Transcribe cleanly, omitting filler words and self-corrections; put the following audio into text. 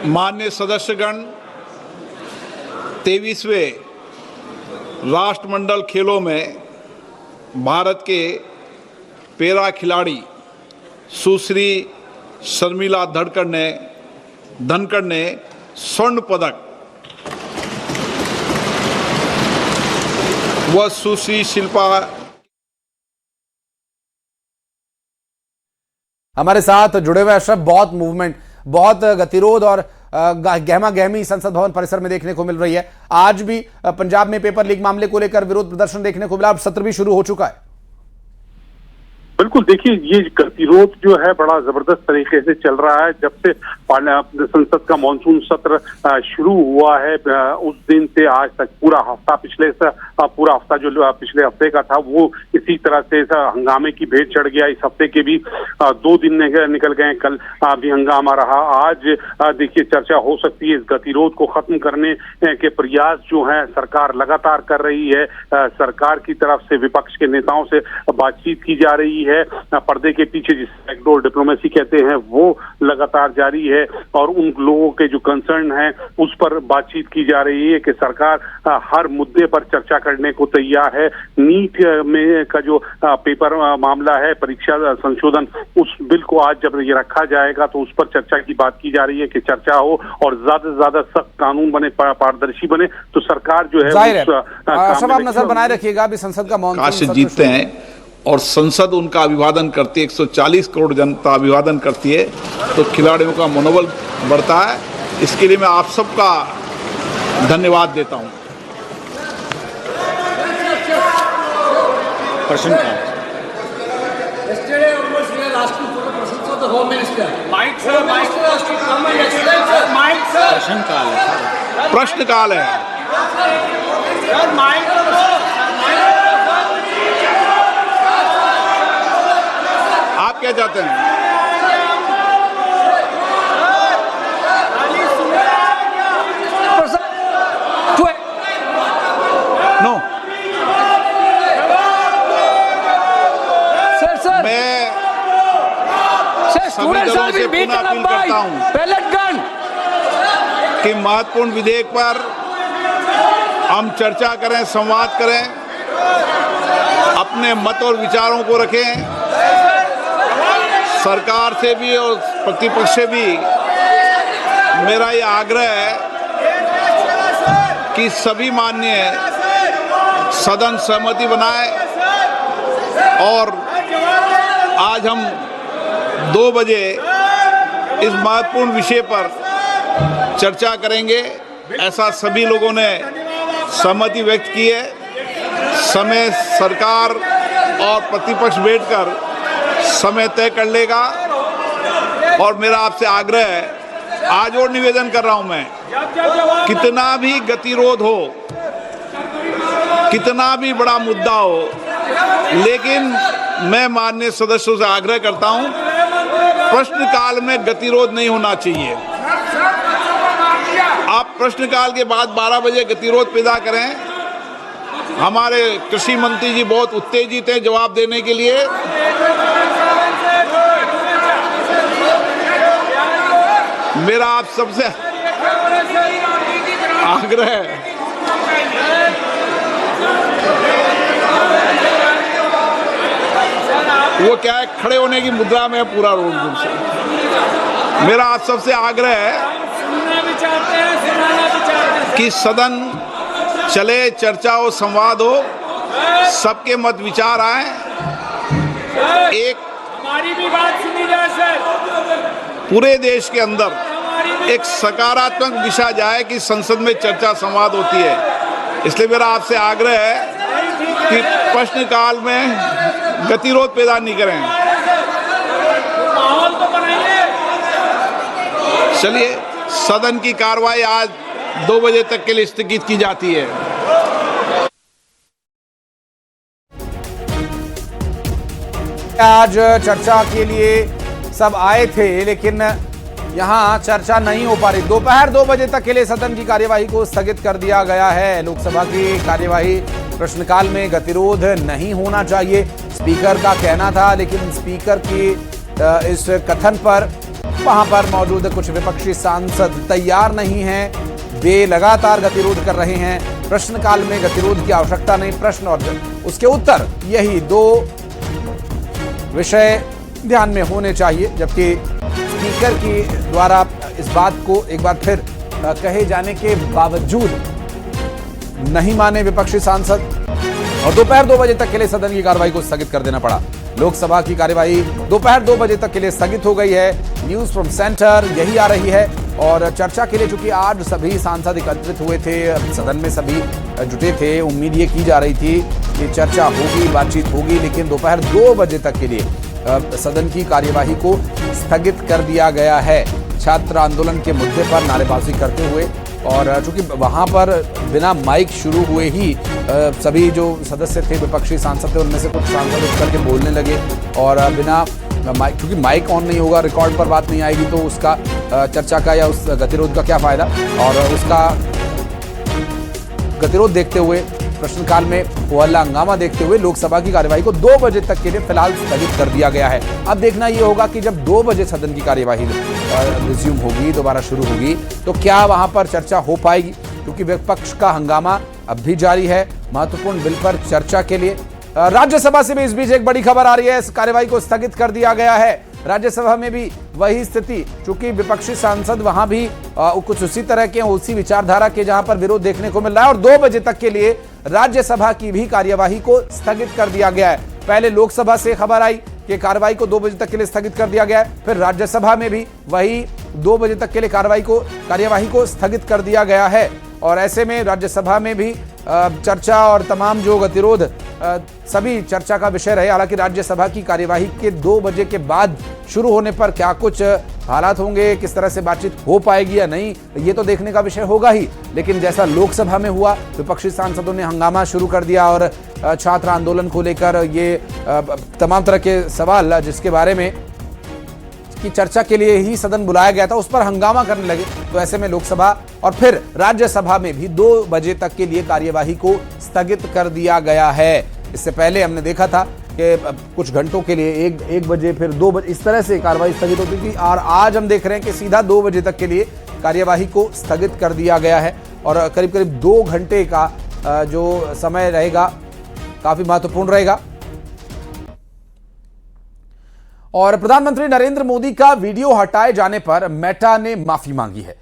माननीय सदस्यगण, 23वें राष्ट्रमंडल खेलों में भारत के पैरा खिलाड़ी सुश्री शर्मिला धनखड़ ने स्वर्ण पदक व सुश्री शिल्पा हमारे साथ जुड़े हुए अशरफ, बहुत मूवमेंट, बहुत गतिरोध और गहमा गहमी संसद भवन परिसर में देखने को मिल रही है। आज भी पंजाब में पेपर लीक मामले को लेकर विरोध प्रदर्शन देखने को मिला। सत्र भी शुरू हो चुका है। बिल्कुल, देखिए ये गतिरोध जो है बड़ा जबरदस्त तरीके से चल रहा है। जब से संसद का मानसून सत्र शुरू हुआ है उस दिन से आज तक पूरा हफ्ता जो पिछले हफ्ते का था वो इसी तरह से हंगामे की भेंट चढ़ गया। इस हफ्ते के भी 2 दिन निकल गए, कल भी हंगामा रहा। आज देखिए चर्चा हो सकती है। इस गतिरोध को खत्म करने के प्रयास जो है सरकार लगातार कर रही है। सरकार की तरफ से विपक्ष के नेताओं से बातचीत की जा रही है। पर्दे के पीछे जिसे बैकडोर डिप्लोमेसी कहते हैं वो लगातार जारी है और उन लोगों के जो कंसर्न है उस पर बातचीत की जा रही है कि सरकार हर मुद्दे पर चर्चा करने को तैयार है। नीट में का जो पेपर मामला है, परीक्षा संशोधन, उस बिल को आज जब ये रखा जाएगा तो उस पर चर्चा की बात की जा रही है कि चर्चा हो और ज्यादा से ज्यादा सख्त कानून बने, पारदर्शी बने तो सरकार जो है सब आप नजर बनाए रखिएगा। अभी संसद का मानसून जीतते हैं और संसद उनका अभिवादन करती है, 140 करोड़ जनता अभिवादन करती है तो खिलाड़ियों का मनोबल बढ़ता है। इसके लिए मैं आप सबका धन्यवाद देता हूं। प्रश्न काल है। आप क्या चाहते हैं? नो, मैं सभी दलों से पुनः अपील करता हूं कि महत्वपूर्ण विधेयक पर हम चर्चा करें, संवाद करें, अपने मत और विचारों को रखें। सरकार से भी और प्रतिपक्ष से भी मेरा ये आग्रह है कि सभी माननीय सदन सहमति बनाए और आज हम 2 बजे इस महत्वपूर्ण विषय पर चर्चा करेंगे, ऐसा सभी लोगों ने सहमति व्यक्त की है। समय सरकार और प्रतिपक्ष बैठकर समय तय कर लेगा और मेरा आपसे आग्रह है, आज और निवेदन कर रहा हूं मैं, कितना भी गतिरोध हो, कितना भी बड़ा मुद्दा हो, लेकिन मैं माननीय सदस्यों से आग्रह करता हूं प्रश्नकाल में गतिरोध नहीं होना चाहिए। आप प्रश्नकाल के बाद 12 बजे गतिरोध पैदा करें। हमारे कृषि मंत्री जी बहुत उत्तेजित हैं जवाब देने के लिए। मेरा आप सबसे आग्रह है, वो क्या है, खड़े होने की मुद्रा में पूरा रोड से। मेरा आप सबसे आग्रह है कि सदन चले, चर्चा हो, संवाद हो, सबके मत विचार आए, एक हमारी भी बात सुनी जाए सर, पूरे देश के अंदर एक सकारात्मक दिशा जाए कि संसद में चर्चा संवाद होती है। इसलिए मेरा आपसे आग्रह है कि प्रश्नकाल में गतिरोध पैदा नहीं करें। माहौल तो बनाइए। चलिए, सदन की कार्रवाई आज 2 बजे तक के लिए स्थगित की जाती है। आज चर्चा के लिए सब आए थे लेकिन यहां चर्चा नहीं हो पा रही। दोपहर 2 बजे तक के लिए सदन की कार्यवाही को स्थगित कर दिया गया है। लोकसभा की कार्यवाही प्रश्नकाल में गतिरोध नहीं होना चाहिए, स्पीकर का कहना था, लेकिन स्पीकर की इस कथन पर वहां पर मौजूद कुछ विपक्षी सांसद तैयार नहीं हैं, वे लगातार गतिरोध कर रहे हैं। प्रश्नकाल में गतिरोध की आवश्यकता नहीं, प्रश्न और उसके उत्तर, यही दो विषय ध्यान में होने चाहिए। जबकि स्पीकर की द्वारा इस बात को एक बार फिर कहे जाने के बावजूद नहीं माने विपक्षी सांसद और दोपहर 2 बजे तक के लिए सदन की कार्रवाई को स्थगित कर देना पड़ा। लोकसभा की कार्यवाही दोपहर 2 बजे तक के लिए स्थगित हो गई है। न्यूज फ्रॉम सेंटर यही आ रही है। और चर्चा के लिए चूंकि आज सभी सांसद एकत्रित हुए थे, सदन में सभी जुटे थे, उम्मीद ये की जा रही थी कि चर्चा होगी, बातचीत होगी, लेकिन दोपहर 2 बजे तक के लिए सदन की कार्यवाही को स्थगित कर दिया गया है छात्र आंदोलन के मुद्दे पर नारेबाजी करते हुए। और चूंकि वहां पर बिना माइक शुरू हुए ही सभी जो सदस्य थे, विपक्षी सांसद थे, उनमें से कुछ सांसद उठ करके बोलने लगे और बिना माइक, क्योंकि माइक ऑन नहीं होगा, रिकॉर्ड पर बात नहीं आएगी, तो उसका चर्चा का या उस गतिरोध का क्या फायदा। और उसका गतिरोध देखते हुए, प्रश्नकाल में हल्ला हंगामा देखते हुए लोकसभा की कार्यवाही को 2 बजे तक के लिए फिलहाल स्थगित कर दिया गया है। अब देखना यह होगा कि जब 2 बजे सदन की कार्यवाही रिज्यूम होगी, दोबारा शुरू होगी, तो क्या वहां पर चर्चा हो पाएगी, क्योंकि विपक्ष का हंगामा अब भी जारी है महत्वपूर्ण बिल पर चर्चा के लिए। राज्यसभा से भी इस बीच एक बड़ी खबर आ रही है, इस कार्यवाही को स्थगित कर दिया गया है। राज्यसभा में भी वही स्थिति, चूंकि विपक्षी सांसद वहां भी कुछ उसी तरह के, उसी विचारधारा के जहां पर विरोध देखने को मिल रहा है। और 2 बजे तक के लिए राज्यसभा की भी कार्यवाही को स्थगित कर दिया गया है। पहले लोकसभा से खबर आई कि कार्रवाई को 2 बजे तक के लिए स्थगित कर दिया गया है, फिर राज्यसभा में भी वही 2 बजे तक के लिए कार्यवाही को स्थगित कर दिया गया है। और ऐसे में राज्यसभा में भी चर्चा और तमाम जो गतिरोध सभी चर्चा का विषय रहे। हालांकि राज्यसभा की कार्यवाही के 2 बजे के बाद शुरू होने पर क्या कुछ हालात होंगे, किस तरह से बातचीत हो पाएगी या नहीं, ये तो देखने का विषय होगा ही। लेकिन जैसा लोकसभा में हुआ, विपक्षी सांसदों ने हंगामा शुरू कर दिया और छात्र आंदोलन को लेकर ये तमाम तरह के सवाल जिसके बारे में की चर्चा के लिए ही सदन बुलाया गया था, उस पर हंगामा करने लगे। तो ऐसे में लोकसभा और फिर राज्यसभा में भी 2 बजे तक के लिए कार्यवाही को स्थगित कर दिया गया है। इससे पहले हमने देखा था कि कुछ घंटों के लिए 1 बजे, फिर 2 बजे, इस तरह से कार्रवाई स्थगित होती थी। और आज हम देख रहे हैं कि सीधा 2 बजे तक के लिए कार्यवाही को स्थगित कर दिया गया है। और करीब करीब 2 घंटे का जो समय रहेगा, काफी महत्वपूर्ण रहेगा। और प्रधानमंत्री नरेंद्र मोदी का वीडियो हटाए जाने पर मेटा ने माफी मांगी है।